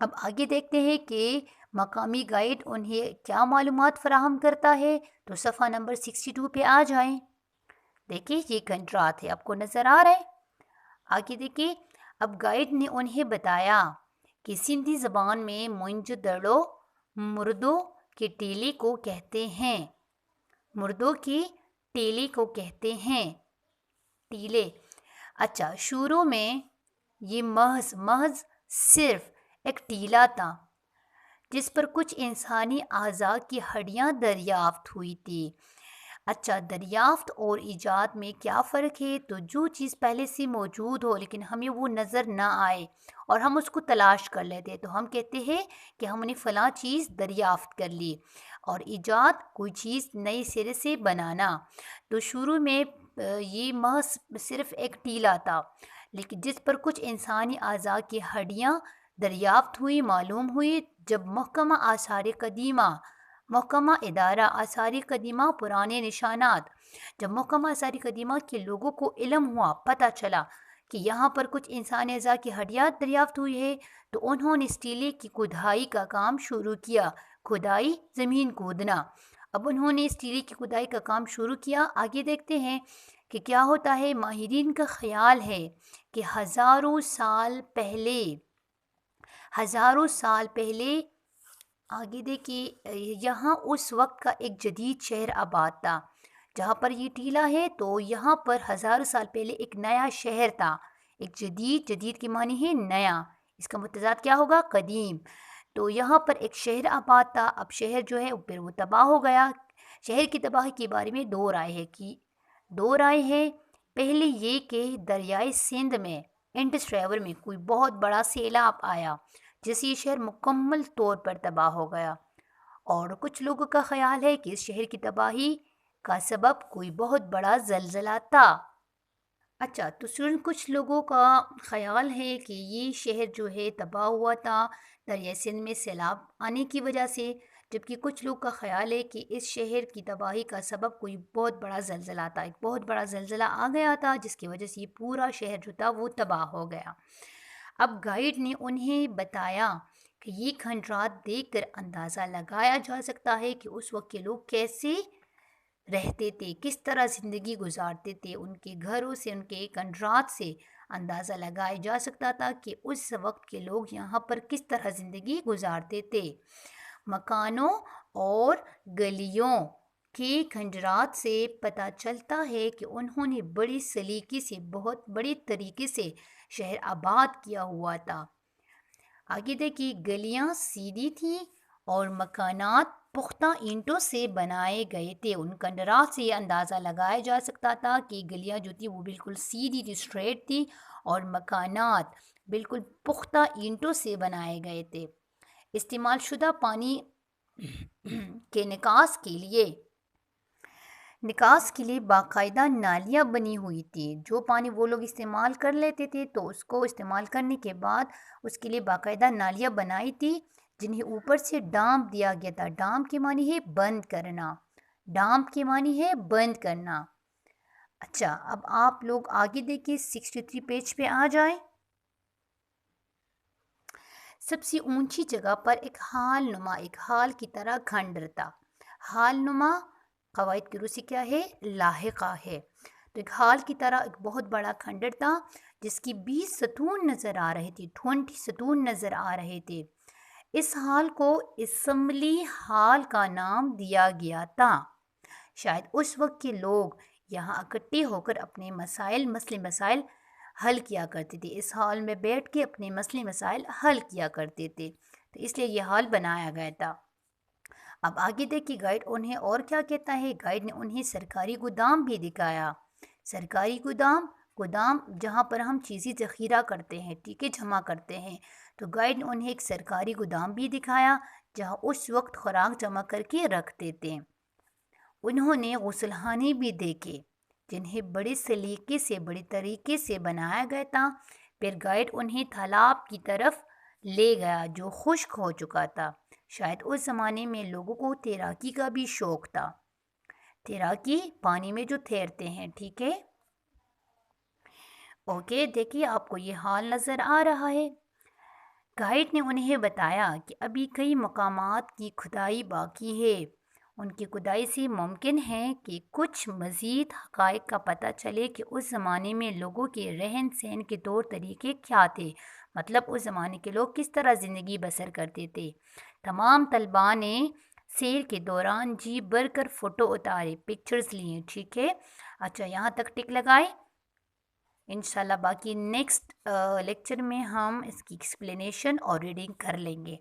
اب آگے دیکھتے ہیں کہ مقامی گائیڈ انہیں کیا معلومات فراہم کرتا ہے، تو صفحہ نمبر 62 پہ آ جائیں۔ دیکھیے یہ کنٹرات ہے، آپ کو نظر آ رہا ہے۔ آگے دیکھیے، اب گائیڈ نے انہیں بتایا کہ سندھی زبان میں مونج دڑو مردوں کے ٹیلے کو کہتے ہیں، مردوں کی ٹیلے کو کہتے ہیں، ٹیلے۔ اچھا، شروع میں یہ محض صرف ایک ٹیلا تھا جس پر کچھ انسانی اعضاء کی ہڈیاں دریافت ہوئی تھی۔ اچھا، دریافت اور ایجاد میں کیا فرق ہے؟ تو جو چیز پہلے سے موجود ہو لیکن ہمیں وہ نظر نہ آئے اور ہم اس کو تلاش کر لیتے تو ہم کہتے ہیں کہ ہم نے فلاں چیز دریافت کر لی۔ اور ایجاد کوئی چیز نئے سرے سے بنانا۔ تو شروع میں یہ محض صرف ایک ٹیلا تھا لیکن جس پر کچھ انسانی اعضاء کی ہڈیاں دریافت ہوئی، معلوم ہوئی۔ جب محکمہ ادارہ آثار قدیمہ پرانے نشانات، جب محکمہ آثار قدیمہ کے لوگوں کو علم ہوا، پتہ چلا کہ یہاں پر کچھ انسانی اعضاء کی ہڈیاں دریافت ہوئی ہے، تو انہوں نے اس ٹیلے کی کھدائی کا کام شروع کیا۔ کھدائی، زمین کھودنا۔ اب انہوں نے اس ٹیلے کی کھدائی کا کام شروع کیا۔ آگے دیکھتے ہیں کہ کیا ہوتا ہے۔ ماہرین کا خیال ہے کہ ہزاروں سال پہلے آگے دیکھیے یہاں اس وقت کا ایک جدید شہر آباد تھا۔ جہاں پر یہ ٹیلا ہے تو یہاں پر ہزاروں سال پہلے ایک نیا شہر تھا۔ ایک جدید کی معنی ہے نیا، اس کا متضاد کیا ہوگا؟ قدیم۔ تو یہاں پر ایک شہر آباد تھا۔ اب شہر جو ہے پھر وہ تباہ ہو گیا۔ شہر کی تباہی کے بارے میں دو رائے ہے۔ پہلے یہ کہ دریائے سندھ میں انڈس ریور میں کوئی بہت بڑا سیلاب آیا جس سے یہ شہر مکمل طور پر تباہ ہو گیا، اور کچھ لوگوں کا خیال ہے کہ اس شہر کی تباہی کا سبب کوئی بہت بڑا زلزلہ تھا۔ اچھا، تو کچھ لوگوں کا خیال ہے کہ یہ شہر جو ہے تباہ ہوا تھا دریائے سندھ میں سیلاب آنے کی وجہ سے، جبکہ کچھ لوگ کا خیال ہے کہ اس شہر کی تباہی کا سبب کوئی بہت بڑا زلزلہ تھا۔ ایک بہت بڑا زلزلہ آ گیا تھا جس کی وجہ سے یہ پورا شہر جو تھا وہ تباہ ہو گیا۔ اب گائیڈ نے انہیں بتایا کہ یہ کھنڈرات دیکھ کر اندازہ لگایا جا سکتا ہے کہ اس وقت کے لوگ کیسے رہتے تھے، کس طرح زندگی گزارتے تھے۔ ان کے گھروں سے، ان کے کھنڈرات سے اندازہ لگایا جا سکتا تھا کہ اس وقت کے لوگ یہاں پر کس طرح زندگی گزارتے تھے۔ مکانوں اور گلیوں کے کھنڈرات سے پتہ چلتا ہے کہ انہوں نے بڑی سلیقے سے، بہت بڑے طریقے سے شہر آباد کیا ہوا تھا۔ آگے دیکھیے، گلیاں سیدھی تھیں اور مکانات پختہ اینٹوں سے بنائے گئے تھے۔ ان کھنڈرات سے یہ اندازہ لگایا جا سکتا تھا کہ گلیاں جو تھی وہ بالکل سیدھی تھی، اسٹریٹ تھی، اور مکانات بالکل پختہ اینٹوں سے بنائے گئے تھے۔ استعمال شدہ پانی کے نکاس کے لیے باقاعدہ نالیاں بنی ہوئی تھی۔ جو پانی وہ لوگ استعمال کر لیتے تھے تو اس کو استعمال کرنے کے بعد اس کے لیے باقاعدہ نالیاں بنائی تھی جنہیں اوپر سے ڈام دیا گیا تھا۔ ڈام کے معنی ہے بند کرنا، ڈام کے معنی ہے بند کرنا۔ اچھا، اب آپ لوگ آگے دیکھیں، 63 پیج پہ آ جائیں۔ سب سے اونچی جگہ پر ایک ہال کی طرح کھنڈر تھا۔ ہال نما قواعد کی روح سے کیا ہے؟ لاحقہ ہے۔ تو ایک ہال کی طرح ایک بہت بڑا کھنڈر تھا جس کی 20 ستون نظر آ رہے تھے، 20 ستون نظر آ رہے تھے۔ اس ہال کو اسمبلی ہال کا نام دیا گیا تھا۔ شاید اس وقت کے لوگ یہاں اکٹھے ہو کر اپنے مسئلے مسائل حل کیا کرتے تھے۔ اس ہال میں بیٹھ کے اپنے مسئلے مسائل حل کیا کرتے تھے، تو اس لیے یہ ہال بنایا گیا تھا۔ اب آگے دیکھیے گائیڈ انہیں اور کیا کہتا ہے۔ گائیڈ نے انہیں سرکاری گودام بھی دکھایا۔ سرکاری گودام جہاں پر ہم چیزیں ذخیرہ کرتے ہیں، ٹھیک ہے، جمع کرتے ہیں، تو گائیڈ نے انہیں ایک سرکاری گودام بھی دکھایا جہاں اس وقت خوراک جمع کر کے رکھتے تھے۔ انہوں نے غسلخانے بھی دیکھے جنہیں بڑے سلیقے سے، بڑے طریقے سے بنایا گیا تھا۔ پھر گائیڈ انہیں تالاب کی طرف لے گیا جو خشک ہو چکا تھا۔ شاید اس زمانے میں لوگوں کو تیراکی کا بھی شوق تھا، تیراکی پانی میں جو تیرتے ہیں، ٹھیک ہے۔ اوکے، دیکھیے آپ کو یہ حال نظر آ رہا ہے۔ گائیڈ نے انہیں بتایا کہ ابھی کئی مقامات کی کھدائی باقی ہے، ان کی کھدائی سے ممکن ہے کہ کچھ مزید حقائق کا پتہ چلے کہ اس زمانے میں لوگوں کے رہن سہن کے طور طریقے کیا تھے، مطلب اس زمانے کے لوگ کس طرح زندگی بسر کرتے تھے۔ تمام طلباء نے سیر کے دوران جی بھر کر فوٹو اتارے، پکچرز لیے، ٹھیک ہے؟ اچھا، یہاں تک ٹک لگائے۔ انشاءاللہ باقی نیکسٹ لیکچر میں ہم اس کی ایکسپلینیشن اور ریڈنگ کر لیں گے۔